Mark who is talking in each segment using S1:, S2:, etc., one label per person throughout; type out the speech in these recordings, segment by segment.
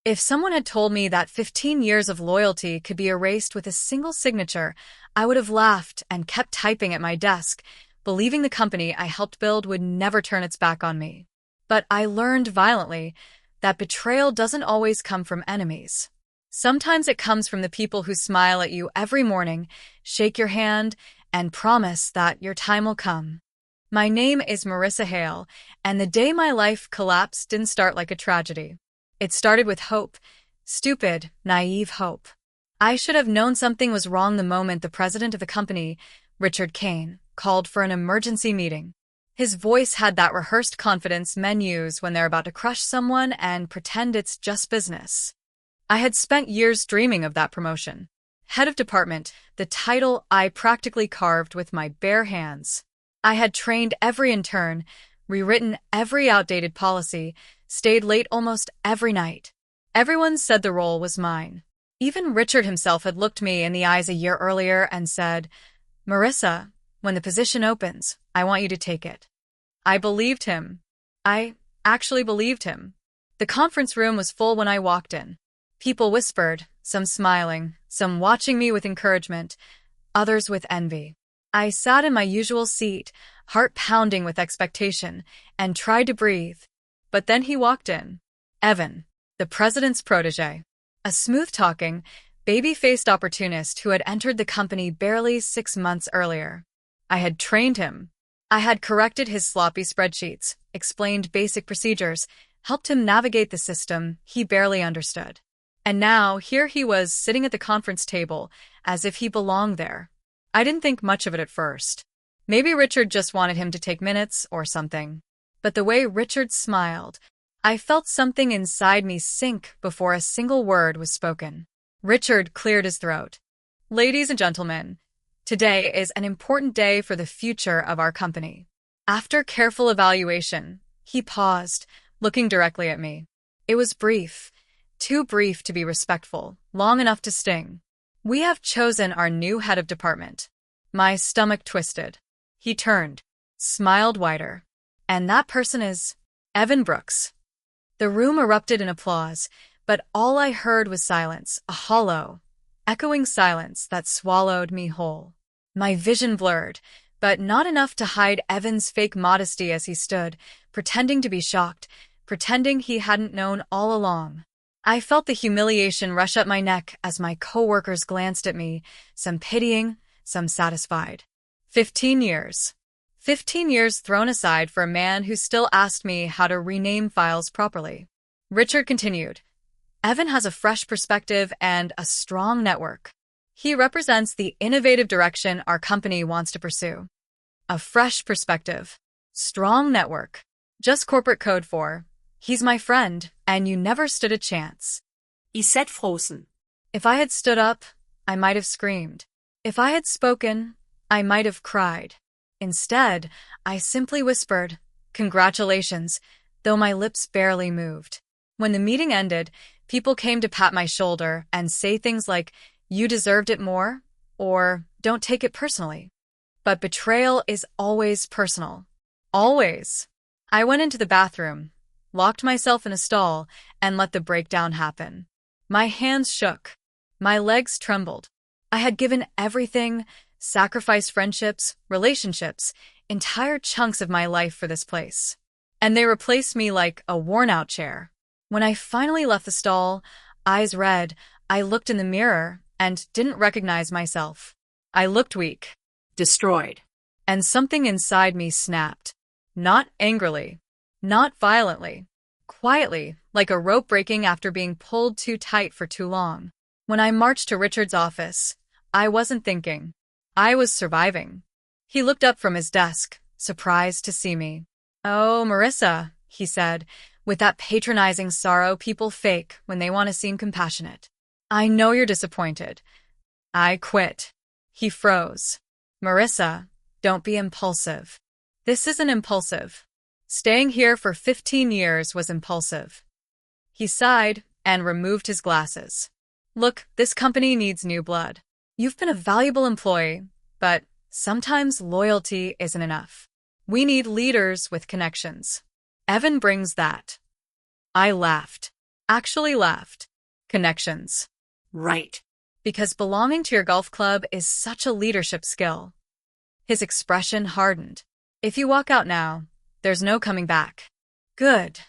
S1: If someone had told me that 15 years of loyalty could be erased with a single signature, I would have laughed and kept typing at my desk, believing the company I helped build would never turn its back on me. But I learned violently that betrayal doesn't always come from enemies. Sometimes it comes from the people who smile at you every morning, shake your hand, and promise that your time will come. My name is Marissa Hale, and the day my life collapsed didn't start like a tragedy. It started with hope. Stupid, naive hope. I should have known something was wrong the moment the president of the company, Richard Kane, called for an emergency meeting. His voice had that rehearsed confidence men use when they're about to crush someone and pretend it's just business. I had spent years dreaming of that promotion. Head of department, the title I practically carved with my bare hands. I had trained every intern, rewritten every outdated policy, stayed late almost every night. Everyone said the role was mine. Even Richard himself had looked me in the eyes a year earlier and said, "Marissa, when the position opens, I want you to take it." I believed him. I actually believed him. The conference room was full when I walked in. People whispered, some smiling, some watching me with encouragement, others with envy. I sat in my usual seat, heart pounding with expectation, and tried to breathe. But then he walked in. Evan, the president's protege. A smooth-talking, baby-faced opportunist who had entered the company barely 6 months earlier. I had trained him. I had corrected his sloppy spreadsheets, explained basic procedures, helped him navigate the system he barely understood. And now, here he was sitting at the conference table, as if he belonged there. I didn't think much of it at first. Maybe Richard just wanted him to take minutes or something. But the way Richard smiled, I felt something inside me sink before a single word was spoken. Richard cleared his throat. "Ladies and gentlemen, today is an important day for the future of our company." After careful evaluation, he paused, looking directly at me. It was brief, too brief to be respectful, long enough to sting. "We have chosen our new head of department." My stomach twisted. He turned, smiled wider. "And that person is Evan Brooks." The room erupted in applause, but all I heard was silence, a hollow, echoing silence that swallowed me whole. My vision blurred, but not enough to hide Evan's fake modesty as he stood, pretending to be shocked, pretending he hadn't known all along. I felt the humiliation rush up my neck as my coworkers glanced at me, some pitying, some satisfied. 15 years. 15 years thrown aside for a man who still asked me how to rename files properly. Richard continued, "Evan has a fresh perspective and a strong network. He represents the innovative direction our company wants to pursue." A fresh perspective. Strong network. Just corporate code for, "He's my friend, and you never stood a chance."
S2: I said frozen.
S1: If I had stood up, I might have screamed. If I had spoken, I might have cried. Instead, I simply whispered, "Congratulations," though my lips barely moved. When the meeting ended, people came to pat my shoulder and say things like, "You deserved it more," or "Don't take it personally." But betrayal is always personal. Always. I went into the bathroom, locked myself in a stall, and let the breakdown happen. My hands shook. My legs trembled. I had given everything, sacrificed friendships, relationships, entire chunks of my life for this place. And they replaced me like a worn-out chair. When I finally left the stall, eyes red, I looked in the mirror and didn't recognize myself. I looked weak.
S2: Destroyed.
S1: And something inside me snapped. Not angrily. Not violently. Quietly, like a rope breaking after being pulled too tight for too long. When I marched to Richard's office, I wasn't thinking. I was surviving. He looked up from his desk, surprised to see me. "Oh, Marissa," he said, with that patronizing sorrow people fake when they want to seem compassionate. "I know you're disappointed. I quit." He froze. "Marissa, don't be impulsive." "This isn't impulsive. Staying here for 15 years was impulsive." He sighed and removed his glasses. "Look, this company needs new blood. You've been a valuable employee, but sometimes loyalty isn't enough. We need leaders with connections. Evan brings that." I laughed. actually laughed. Connections.
S2: Right.
S1: Because belonging to your golf club is such a leadership skill. His expression hardened. If you walk out now, there's no coming back. Good,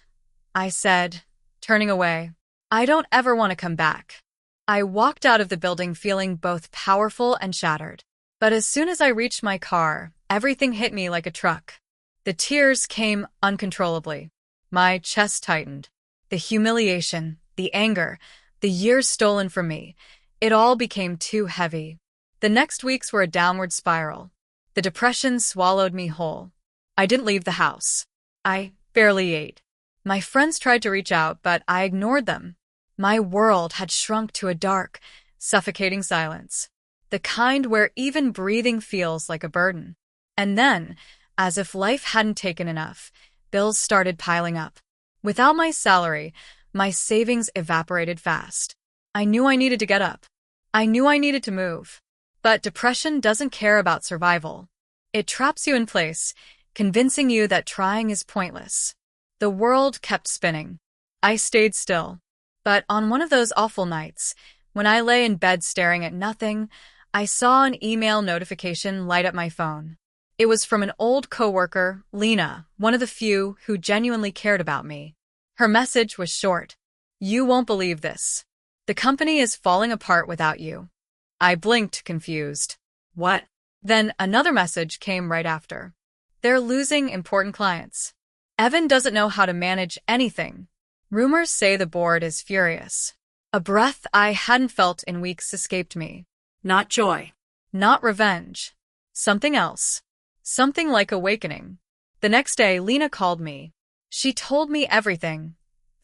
S1: I said, turning away. I don't ever want to come back. I walked out of the building feeling both powerful and shattered. But as soon as I reached my car, everything hit me like a truck. The tears came uncontrollably. My chest tightened. The humiliation, the anger, the years stolen from me, it all became too heavy. The next weeks were a downward spiral. The depression swallowed me whole. I didn't leave the house. I barely ate. My friends tried to reach out, but I ignored them. My world had shrunk to a dark, suffocating silence. The kind where even breathing feels like a burden. And then, as if life hadn't taken enough, bills started piling up. Without my salary, my savings evaporated fast. I knew I needed to get up. I knew I needed to move. But depression doesn't care about survival. It traps you in place, convincing you that trying is pointless. The world kept spinning. I stayed still. But on one of those awful nights, when I lay in bed staring at nothing, I saw an email notification light up my phone. It was from an old coworker, Lena, one of the few who genuinely cared about me. Her message was short. You won't believe this. The company is falling apart without you. I blinked, confused. What? Then another message came right after. They're losing important clients. Evan doesn't know how to manage anything. Rumors say the board is furious. A breath I hadn't felt in weeks escaped me.
S2: Not joy.
S1: Not revenge. Something else. Something like awakening. The next day, Lena called me. She told me everything.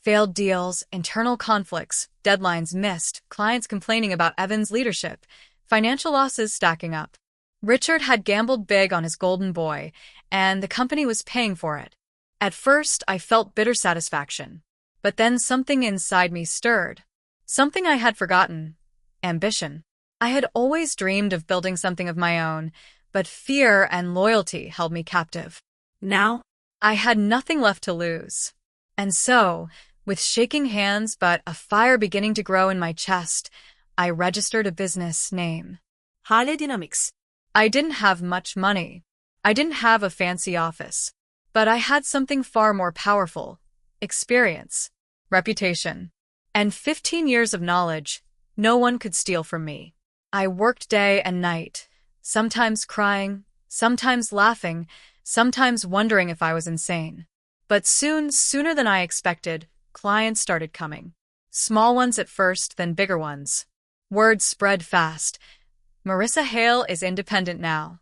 S1: Failed deals, internal conflicts, deadlines missed, clients complaining about Evan's leadership, financial losses stacking up. Richard had gambled big on his golden boy, and the company was paying for it. At first, I felt bitter satisfaction. But then something inside me stirred. Something I had forgotten. Ambition. I had always dreamed of building something of my own, but fear and loyalty held me captive.
S2: Now?
S1: I had nothing left to lose. And so, with shaking hands but a fire beginning to grow in my chest, I registered a business name.
S2: Hale Dynamics.
S1: I didn't have much money. I didn't have a fancy office. But I had something far more powerful. Experience. Reputation. And 15 years of knowledge no one could steal from me. I worked day and night, sometimes crying, sometimes laughing, sometimes wondering if I was insane. But soon, sooner than I expected, clients started coming. Small ones at first, then bigger ones. Word spread fast. Marissa Hale is independent now.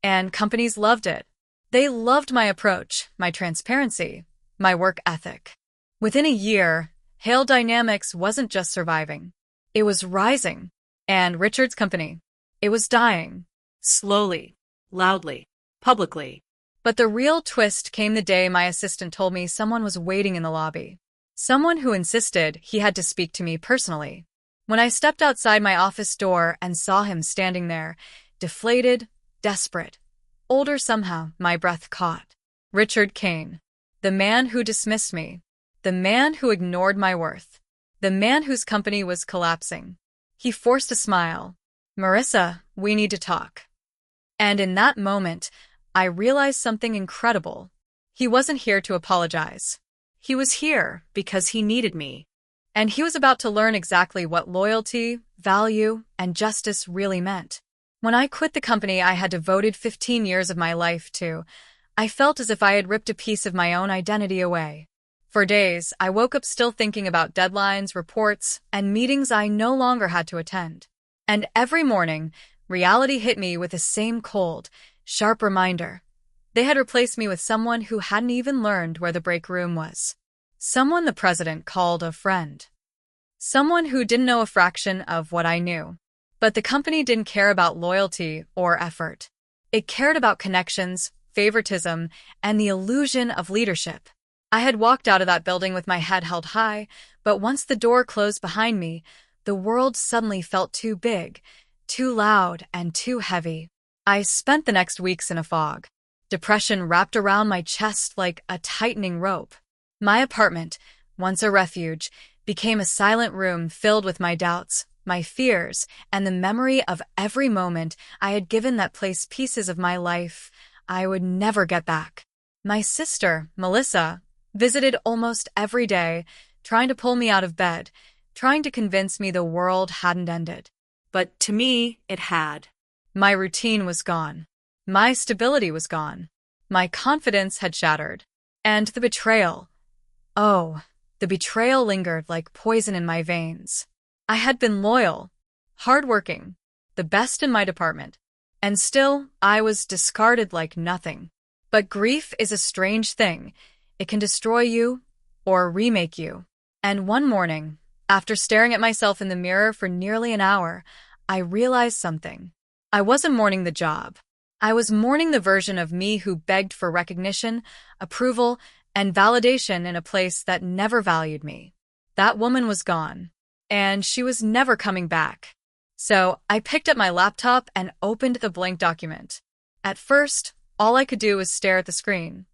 S1: And companies loved it. They loved my approach, my transparency, my work ethic. Within a year, Hale Dynamics wasn't just surviving. It was rising. And Richard's company, it was dying.
S2: Slowly, loudly, publicly.
S1: But the real twist came the day my assistant told me someone was waiting in the lobby. Someone who insisted he had to speak to me personally. When I stepped outside my office door and saw him standing there, deflated, desperate, older somehow, my breath caught. Richard Kane. The man who dismissed me. The man who ignored my worth. The man whose company was collapsing. He forced a smile. Marissa, we need to talk. And in that moment, I realized something incredible. He wasn't here to apologize. He was here because he needed me. And he was about to learn exactly what loyalty, value, and justice really meant. When I quit the company I had devoted 15 years of my life to, I felt as if I had ripped a piece of my own identity away. For days, I woke up still thinking about deadlines, reports, and meetings I no longer had to attend. And every morning, reality hit me with the same cold, sharp reminder. They had replaced me with someone who hadn't even learned where the break room was. Someone the president called a friend. Someone who didn't know a fraction of what I knew. But the company didn't care about loyalty or effort. It cared about connections, favoritism, and the illusion of leadership. I had walked out of that building with my head held high, but once the door closed behind me, the world suddenly felt too big, too loud, and too heavy. I spent the next weeks in a fog. Depression wrapped around my chest like a tightening rope. My apartment, once a refuge, became a silent room filled with my doubts, my fears, and the memory of every moment I had given that place pieces of my life I would never get back. My sister, Melissa, visited almost every day, trying to pull me out of bed, trying to convince me the world hadn't ended.
S2: But to me, it had.
S1: My routine was gone. My stability was gone. My confidence had shattered. And the betrayal. Oh, the betrayal lingered like poison in my veins. I had been loyal, hardworking, the best in my department, and still I was discarded like nothing. But grief is a strange thing. It can destroy you or remake you. And one morning, after staring at myself in the mirror for nearly an hour, I realized something. I wasn't mourning the job. I was mourning the version of me who begged for recognition, approval, and validation in a place that never valued me. That woman was gone, and she was never coming back. So I picked up my laptop and opened the blank document. At first, all I could do was stare at the screen.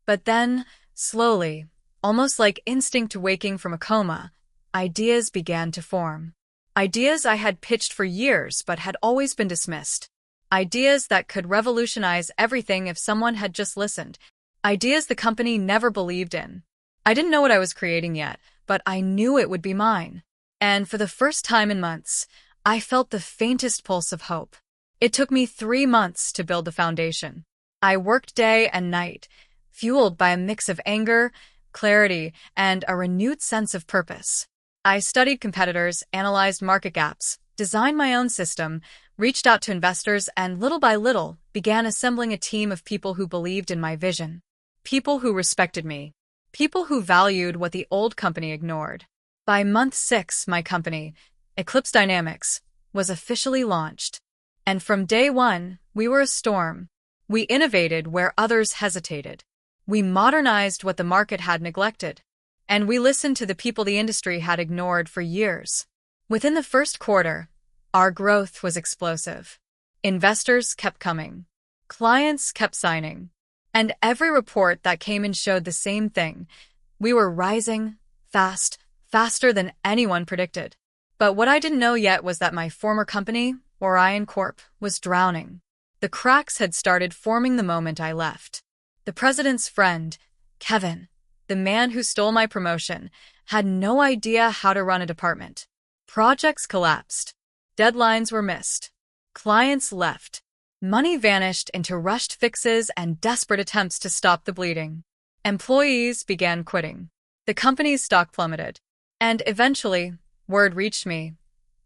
S1: But then, slowly, almost like instinct waking from a coma, ideas began to form. Ideas I had pitched for years but had always been dismissed. Ideas that could revolutionize everything if someone had just listened. Ideas the company never believed in. I didn't know what I was creating yet, but I knew it would be mine. And for the first time in months, I felt the faintest pulse of hope. It took me 3 months to build the foundation. I worked day and night, fueled by a mix of anger, clarity, and a renewed sense of purpose. I studied competitors, analyzed market gaps, designed my own system, reached out to investors, and little by little began assembling a team of people who believed in my vision. People who respected me. People who valued what the old company ignored. By month 6, my company, Eclipse Dynamics, was officially launched. And from day one, we were a storm. We innovated where others hesitated. We modernized what the market had neglected. And we listened to the people the industry had ignored for years. Within the first quarter, our growth was explosive. Investors kept coming. Clients kept signing. And every report that came in showed the same thing. We were rising, faster than anyone predicted. But what I didn't know yet was that my former company, Orion Corp., was drowning. The cracks had started forming the moment I left. The president's friend, Kevin, the man who stole my promotion, had no idea how to run a department. Projects collapsed. Deadlines were missed. Clients left. Money vanished into rushed fixes and desperate attempts to stop the bleeding. Employees began quitting. The company's stock plummeted. And eventually, word reached me.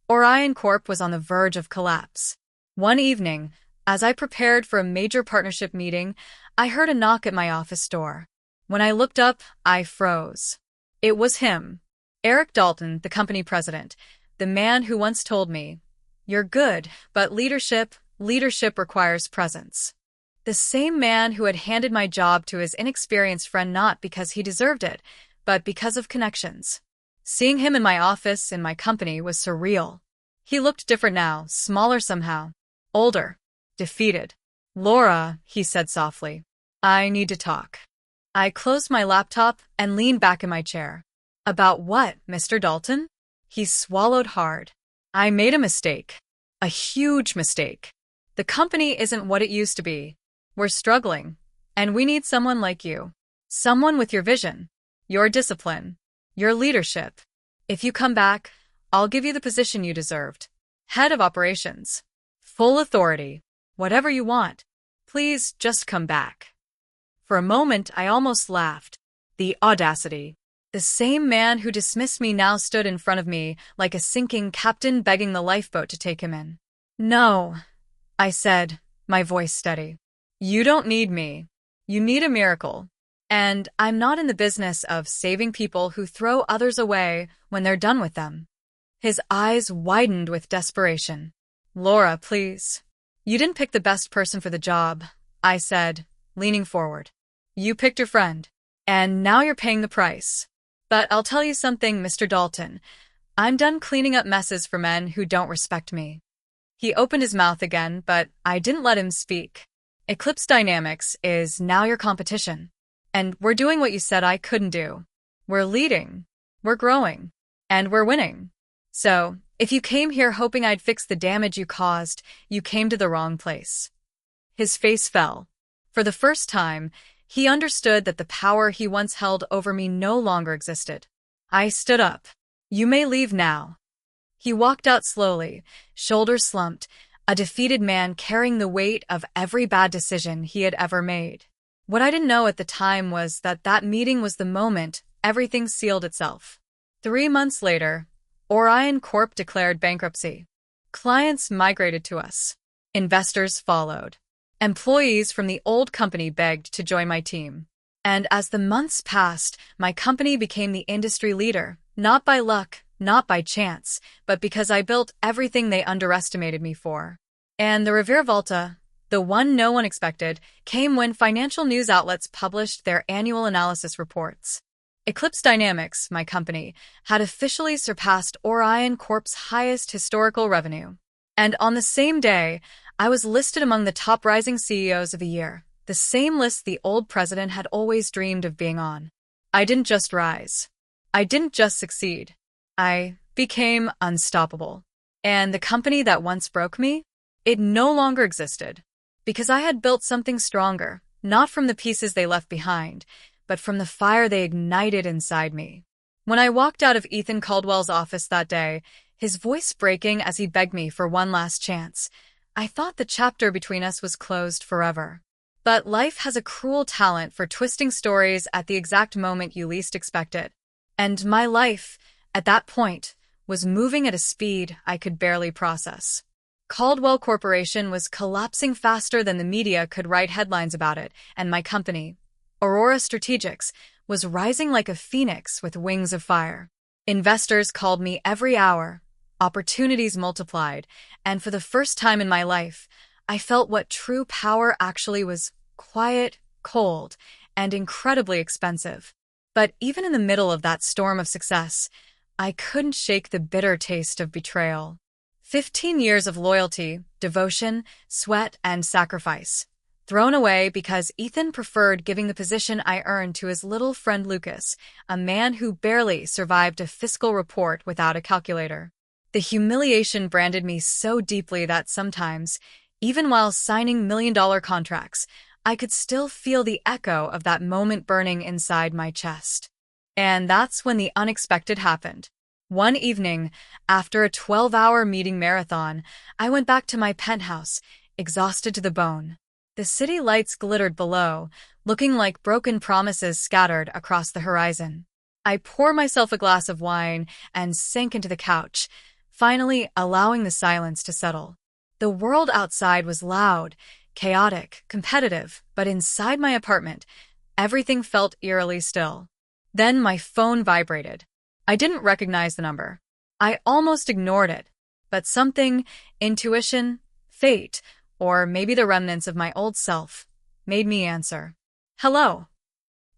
S1: Orion Corp was on the verge of collapse. One evening, as I prepared for a major partnership meeting, I heard a knock at my office door. When I looked up, I froze. It was him, Eric Dalton, the company president, the man who once told me, "You're good, but leadership requires presence." The same man who had handed my job to his inexperienced friend not because he deserved it, but because of connections. Seeing him in my office, in my company, was surreal. He looked different now, smaller somehow, older, defeated. "Laura," he said softly, "I need to talk." I closed my laptop and leaned back in my chair. "About what, Mr. Dalton?" He swallowed hard. "I made a mistake. A huge mistake. The company isn't what it used to be. We're struggling, and we need someone like you. Someone with your vision, your discipline, your leadership. If you come back, I'll give you the position you deserved. Head of operations. Full authority. Whatever you want. Please just come back." For a moment, I almost laughed. The audacity. The same man who dismissed me now stood in front of me like a sinking captain begging the lifeboat to take him in. "No," I said, my voice steady. "You don't need me. You need a miracle. And I'm not in the business of saving people who throw others away when they're done with them." His eyes widened with desperation. "Laura, please. You didn't pick the best person for the job," I said, leaning forward. "You picked your friend, and now you're paying the price. But I'll tell you something, Mr. Dalton. I'm done cleaning up messes for men who don't respect me." He opened his mouth again, but I didn't let him speak. "Eclipse Dynamics is now your competition. And we're doing what you said I couldn't do. We're leading. We're growing. And we're winning. So, if you came here hoping I'd fix the damage you caused, you came to the wrong place. His face fell. For the first time, he understood that the power he once held over me no longer existed. I stood up. You may leave now. He walked out slowly, shoulders slumped, a defeated man carrying the weight of every bad decision he had ever made. What I didn't know at the time was that that meeting was the moment everything sealed itself. 3 months later, Orion Corp declared bankruptcy. Clients migrated to us. Investors followed. Employees from the old company begged to join my team. And as the months passed, my company became the industry leader, not by luck, not by chance, but because I built everything they underestimated me for. And the Revirvolta, the one no one expected, came when financial news outlets published their annual analysis reports. Eclipse Dynamics, my company, had officially surpassed Orion Corp's highest historical revenue. And on the same day, I was listed among the top rising CEOs of the year, the same list the old president had always dreamed of being on. I didn't just rise. I didn't just succeed. I became unstoppable. And the company that once broke me, it no longer existed. Because I had built something stronger, not from the pieces they left behind, but from the fire they ignited inside me. When I walked out of Ethan Caldwell's office that day, his voice breaking as he begged me for one last chance, I thought the chapter between us was closed forever. But life has a cruel talent for twisting stories at the exact moment you least expect it. And my life, at that point, was moving at a speed I could barely process. Caldwell Corporation was collapsing faster than the media could write headlines about it, and my company, Aurora Strategics, was rising like a phoenix with wings of fire. Investors called me every hour, opportunities multiplied, and for the first time in my life, I felt what true power actually was: quiet, cold, and incredibly expensive. But even in the middle of that storm of success, I couldn't shake the bitter taste of betrayal. 15 years of loyalty, devotion, sweat, and sacrifice, thrown away because Ethan preferred giving the position I earned to his little friend Lucas, a man who barely survived a fiscal report without a calculator. The humiliation branded me so deeply that sometimes, even while signing million-dollar contracts, I could still feel the echo of that moment burning inside my chest. And that's when the unexpected happened. One evening, after a 12-hour meeting marathon, I went back to my penthouse, exhausted to the bone. The city lights glittered below, looking like broken promises scattered across the horizon. I poured myself a glass of wine and sank into the couch, finally allowing the silence to settle. The world outside was loud, chaotic, competitive, but inside my apartment, everything felt eerily still. Then my phone vibrated. I didn't recognize the number. I almost ignored it. But something, intuition, fate, or maybe the remnants of my old self, made me answer. Hello.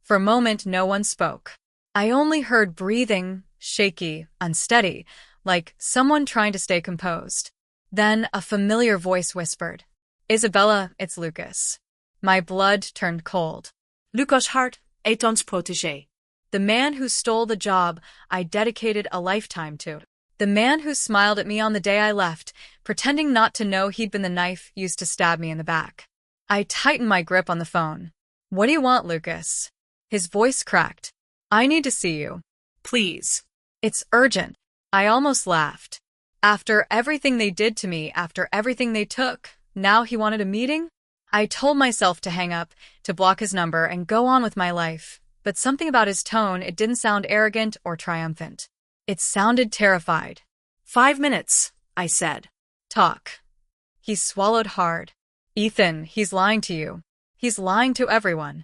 S1: For a moment, no one spoke. I only heard breathing, shaky, unsteady, like someone trying to stay composed. Then a familiar voice whispered, Isabella, it's Lucas. My blood turned cold.
S2: Lucas Hart, Ethan's protégé.
S1: The man who stole the job I dedicated a lifetime to. The man who smiled at me on the day I left, pretending not to know he'd been the knife used to stab me in the back. I tightened my grip on the phone. What do you want, Lucas? His voice cracked. I need to see you.
S2: Please.
S1: It's urgent. I almost laughed. After everything they did to me, after everything they took, now he wanted a meeting? I told myself to hang up, to block his number, and go on with my life. But something about his tone, it didn't sound arrogant or triumphant. It sounded terrified.
S2: 5 minutes, I said.
S1: Talk. He swallowed hard. Ethan, he's lying to you. He's lying to everyone.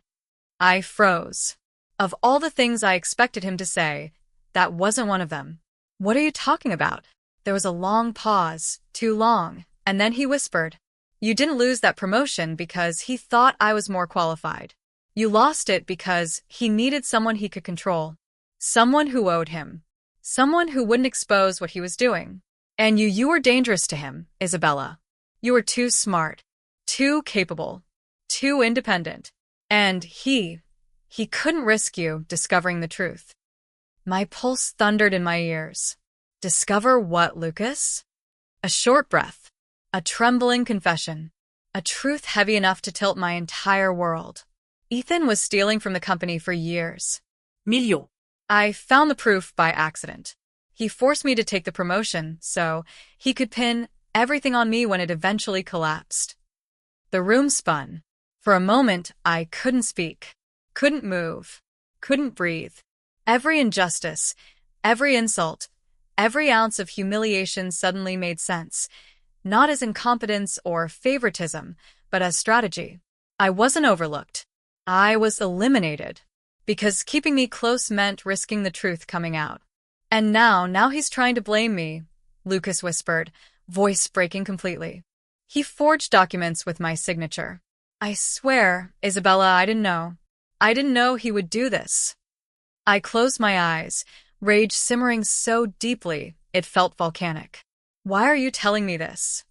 S1: I froze. Of all the things I expected him to say, that wasn't one of them. What are you talking about? There was a long pause, too long, and then he whispered, You didn't lose that promotion because he thought I was more qualified. You lost it because he needed someone he could control. Someone who owed him. Someone who wouldn't expose what he was doing. And you were dangerous to him, Isabella. You were too smart, too capable, too independent. And he couldn't risk you discovering the truth. My pulse thundered in my ears. Discover what, Lucas? A short breath. A trembling confession. A truth heavy enough to tilt my entire world. Ethan was stealing from the company for years.
S2: Milho.
S1: I found the proof by accident. He forced me to take the promotion so he could pin everything on me when it eventually collapsed. The room spun. For a moment, I couldn't speak, couldn't move, couldn't breathe. Every injustice, every insult, every ounce of humiliation suddenly made sense, not as incompetence or favoritism, but as strategy. I wasn't overlooked. I was eliminated, because keeping me close meant risking the truth coming out. And now he's trying to blame me, Lucas whispered, voice breaking completely. He forged documents with my signature. I swear, Isabella, I didn't know. I didn't know he would do this. I closed my eyes, rage simmering so deeply it felt volcanic. Why are you telling me this?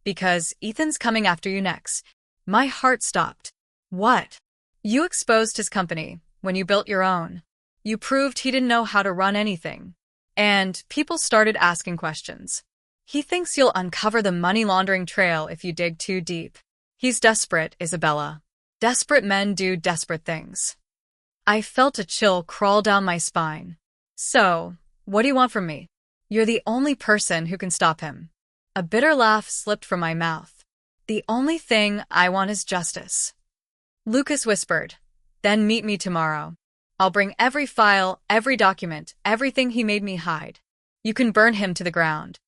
S1: Because Ethan's coming after you next. My heart stopped. What? You exposed his company when you built your own. You proved he didn't know how to run anything. And people started asking questions. He thinks you'll uncover the money laundering trail if you dig too deep. He's desperate, Isabella. Desperate men do desperate things. I felt a chill crawl down my spine. So, what do you want from me? You're the only person who can stop him. A bitter laugh slipped from my mouth. The only thing I want is justice. Lucas whispered, then meet me tomorrow. I'll bring every file, every document, everything he made me hide. You can burn him to the ground.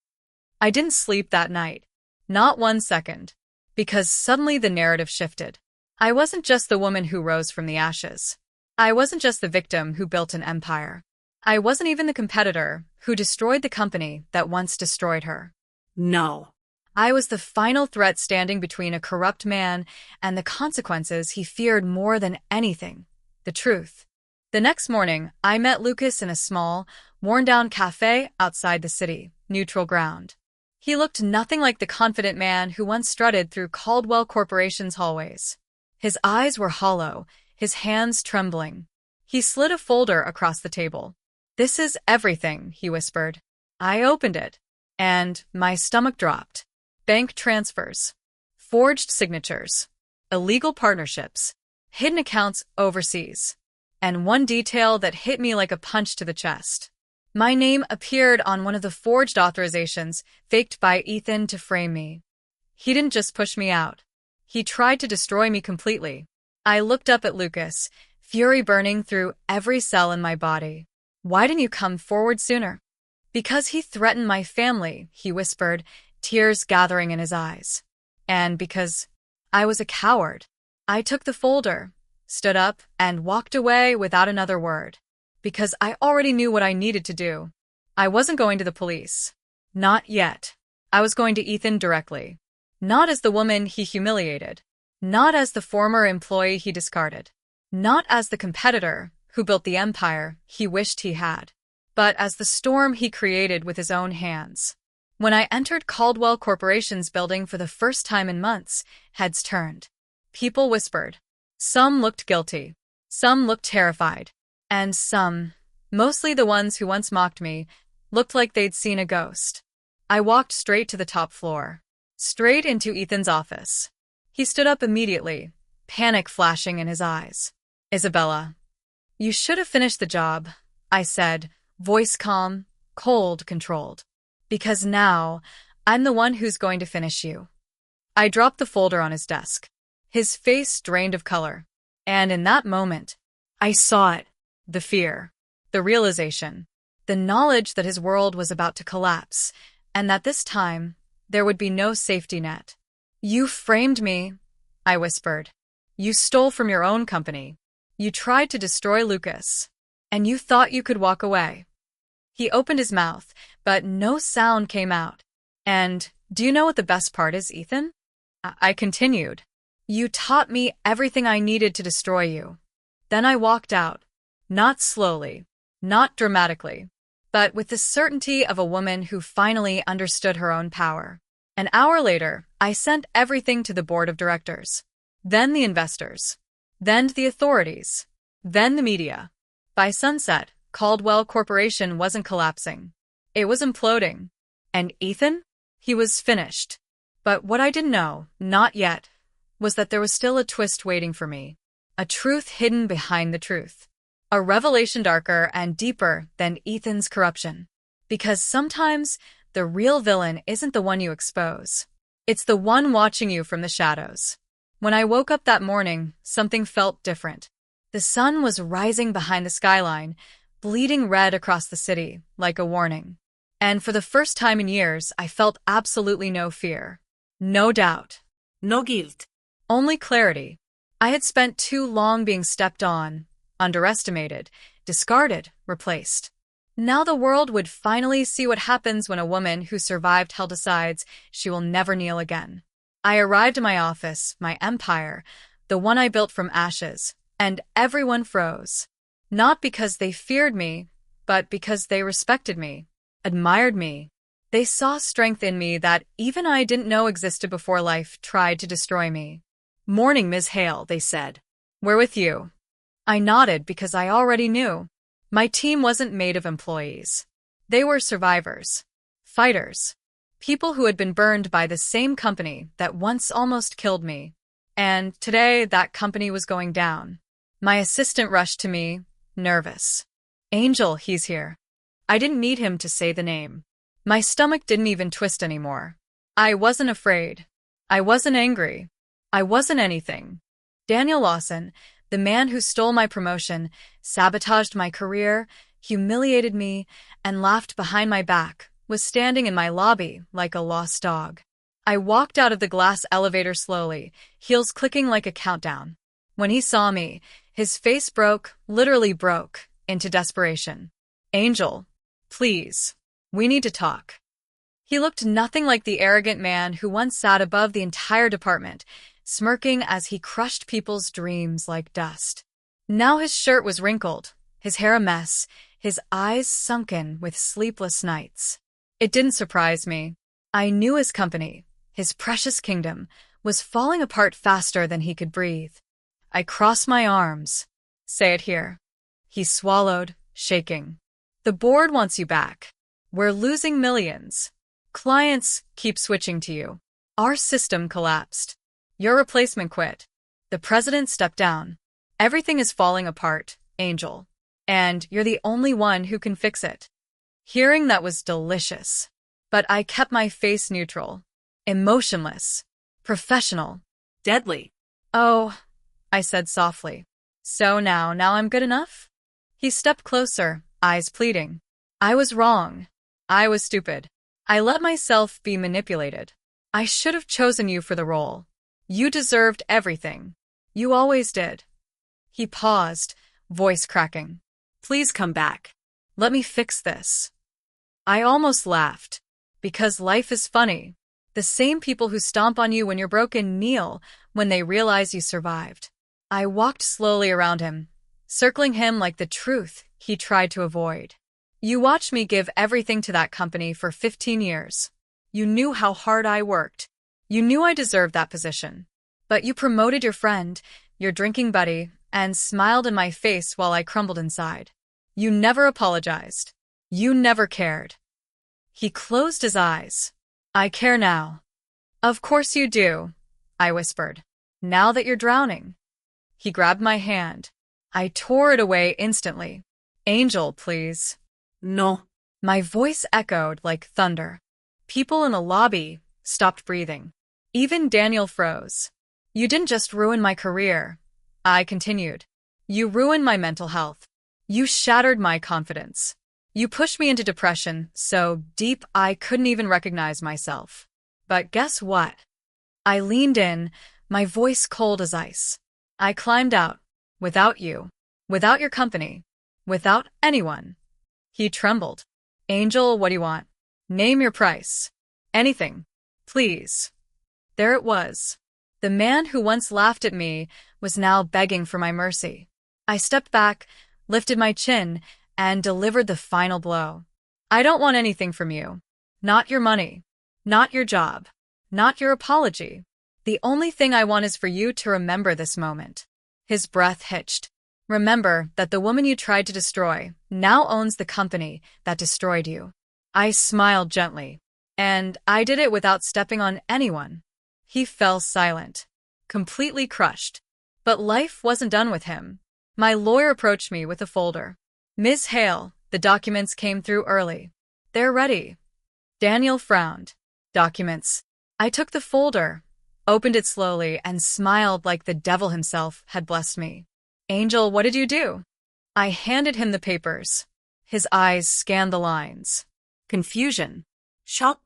S1: I didn't sleep that night. Not 1 second. Because suddenly the narrative shifted. I wasn't just the woman who rose from the ashes. I wasn't just the victim who built an empire. I wasn't even the competitor who destroyed the company that once destroyed her.
S2: No.
S1: I was the final threat standing between a corrupt man and the consequences he feared more than anything, the truth. The next morning, I met Lucas in a small, worn-down cafe outside the city, neutral ground. He looked nothing like the confident man who once strutted through Caldwell Corporation's hallways. His eyes were hollow, his hands trembling. He slid a folder across the table. "This is everything," he whispered. I opened it, and my stomach dropped. Bank transfers, forged signatures, illegal partnerships, hidden accounts overseas, and one detail that hit me like a punch to the chest. My name appeared on one of the forged authorizations faked by Ethan to frame me. He didn't just push me out. He tried to destroy me completely. I looked up at Lucas, fury burning through every cell in my body. "Why didn't you come forward sooner?" "Because he threatened my family," he whispered, tears gathering in his eyes. "And because I was a coward." I took the folder, stood up, and walked away without another word. Because I already knew what I needed to do. I wasn't going to the police. Not yet. I was going to Ethan directly. Not as the woman he humiliated. Not as the former employee he discarded. Not as the competitor who built the empire he wished he had. But as the storm he created with his own hands. When I entered Caldwell Corporation's building for the first time in months, heads turned. People whispered. Some looked guilty. Some looked terrified. And some, mostly the ones who once mocked me, looked like they'd seen a ghost. I walked straight to the top floor. Straight into Ethan's office. He stood up immediately, panic flashing in his eyes. "Isabella, you should have finished the job," I said, voice calm, cold, controlled. "Because now, I'm the one who's going to finish you." I dropped the folder on his desk. His face drained of color. And in that moment, I saw it. The fear, the realization, the knowledge that his world was about to collapse, and that this time, there would be no safety net. "You framed me," I whispered. "You stole from your own company. You tried to destroy Lucas. And you thought you could walk away." He opened his mouth, but no sound came out. "And do you know what the best part is, Ethan?" I continued. "You taught me everything I needed to destroy you." Then I walked out. Not slowly, not dramatically, but with the certainty of a woman who finally understood her own power. An hour later, I sent everything to the board of directors, then the investors, then the authorities, then the media. By sunset, Caldwell Corporation wasn't collapsing. It was imploding. And Ethan? He was finished. But what I didn't know, not yet, was that there was still a twist waiting for me. A truth hidden behind the truth. A revelation darker and deeper than Ethan's corruption. Because sometimes the real villain isn't the one you expose. It's the one watching you from the shadows. When I woke up that morning, something felt different. The sun was rising behind the skyline, bleeding red across the city, like a warning. And for the first time in years, I felt absolutely no fear. No doubt.
S2: No guilt.
S1: Only clarity. I had spent too long being stepped on, underestimated, discarded, replaced. Now the world would finally see what happens when a woman who survived hell decides she will never kneel again. I arrived in my office, my empire, the one I built from ashes, and everyone froze. Not because they feared me, but because they respected me, admired me. They saw strength in me that even I didn't know existed before life tried to destroy me.
S2: "Morning, Ms. Hale," they said.
S1: "We're with you." I nodded because I already knew. My team wasn't made of employees. They were survivors. Fighters. People who had been burned by the same company that once almost killed me. And today, that company was going down. My assistant rushed to me, nervous. "Angel, he's here." I didn't need him to say the name. My stomach didn't even twist anymore. I wasn't afraid. I wasn't angry. I wasn't anything. Daniel Lawson, the man who stole my promotion, sabotaged my career, humiliated me, and laughed behind my back, was standing in my lobby like a lost dog. I walked out of the glass elevator slowly, heels clicking like a countdown. When he saw me, his face broke, literally broke, into desperation. "Angel, please, we need to talk." He looked nothing like the arrogant man who once sat above the entire department, smirking as he crushed people's dreams like dust. Now his shirt was wrinkled, his hair a mess, his eyes sunken with sleepless nights. It didn't surprise me. I knew his company, his precious kingdom, was falling apart faster than he could breathe. I crossed my arms. "Say it here." He swallowed, shaking. "The board wants you back. We're losing millions. Clients keep switching to you. Our system collapsed. Your replacement quit. The president stepped down. Everything is falling apart, Angel. And you're the only one who can fix it." Hearing that was delicious. But I kept my face neutral. Emotionless. Professional.
S2: Deadly.
S1: "Oh," I said softly. "So now I'm good enough?" He stepped closer, eyes pleading. "I was wrong. I was stupid. I let myself be manipulated. I should have chosen you for the role. You deserved everything. You always did." He paused, voice cracking. "Please come back. Let me fix this." I almost laughed. Because life is funny. The same people who stomp on you when you're broken kneel when they realize you survived. I walked slowly around him, circling him like the truth he tried to avoid. "You watched me give everything to that company for 15 years. You knew how hard I worked. You knew I deserved that position. But you promoted your friend, your drinking buddy, and smiled in my face while I crumbled inside. You never apologized. You never cared." He closed his eyes. "I care now." "Of course you do," I whispered. "Now that you're drowning." He grabbed my hand. I tore it away instantly. "Angel, please."
S2: "No."
S1: My voice echoed like thunder. People in the lobby stopped breathing. Even Daniel froze. "You didn't just ruin my career," I continued. "You ruined my mental health. You shattered my confidence. You pushed me into depression so deep I couldn't even recognize myself. But guess what?" I leaned in, my voice cold as ice. "I climbed out. Without you. Without your company. Without anyone." He trembled. "Angel, what do you want? Name your price. Anything. Please." There it was. The man who once laughed at me was now begging for my mercy. I stepped back, lifted my chin, and delivered the final blow. "I don't want anything from you. Not your money. Not your job. Not your apology. The only thing I want is for you to remember this moment." His breath hitched. Remember that the woman you tried to destroy now owns the company that destroyed you. I smiled gently, and I did it without stepping on anyone. He fell silent, completely crushed. But life wasn't done with him. My lawyer approached me with a folder. Ms. Hale, the documents came through early. They're ready. Daniel frowned. Documents. I took the folder, opened it slowly, and smiled like the devil himself had blessed me. Angel, what did you do? I handed him the papers. His eyes scanned the lines.
S2: Confusion. Shock.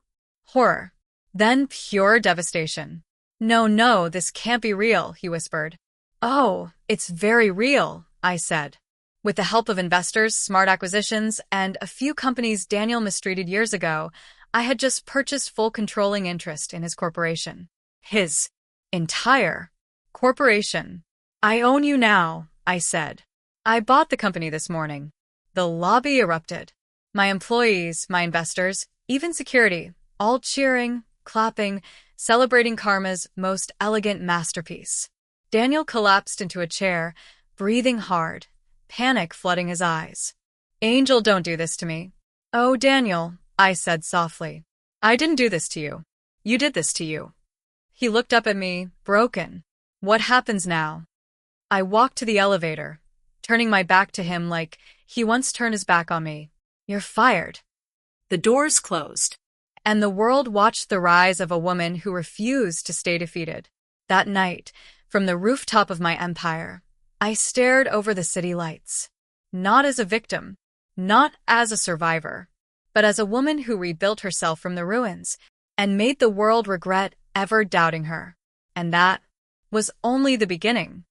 S1: Horror. Then pure devastation. No, this can't be real, he whispered. Oh, it's very real, I said. With the help of investors, smart acquisitions, and a few companies Daniel mistreated years ago, I had just purchased full controlling interest in his corporation. His entire corporation. I own you now, I said. I bought the company this morning. The lobby erupted. My employees, my investors, even security, all cheering, clapping, celebrating Karma's most elegant masterpiece. Daniel collapsed into a chair, breathing hard, panic flooding his eyes. Angel, don't do this to me. Oh, Daniel, I said softly. I didn't do this to you. You did this to you. He looked up at me, broken. What happens now? I walked to the elevator, turning my back to him like he once turned his back on me. You're fired.
S2: The doors closed.
S1: And the world watched the rise of a woman who refused to stay defeated. That night, from the rooftop of my empire, I stared over the city lights. Not as a victim, not as a survivor, but as a woman who rebuilt herself from the ruins and made the world regret ever doubting her. And that was only the beginning.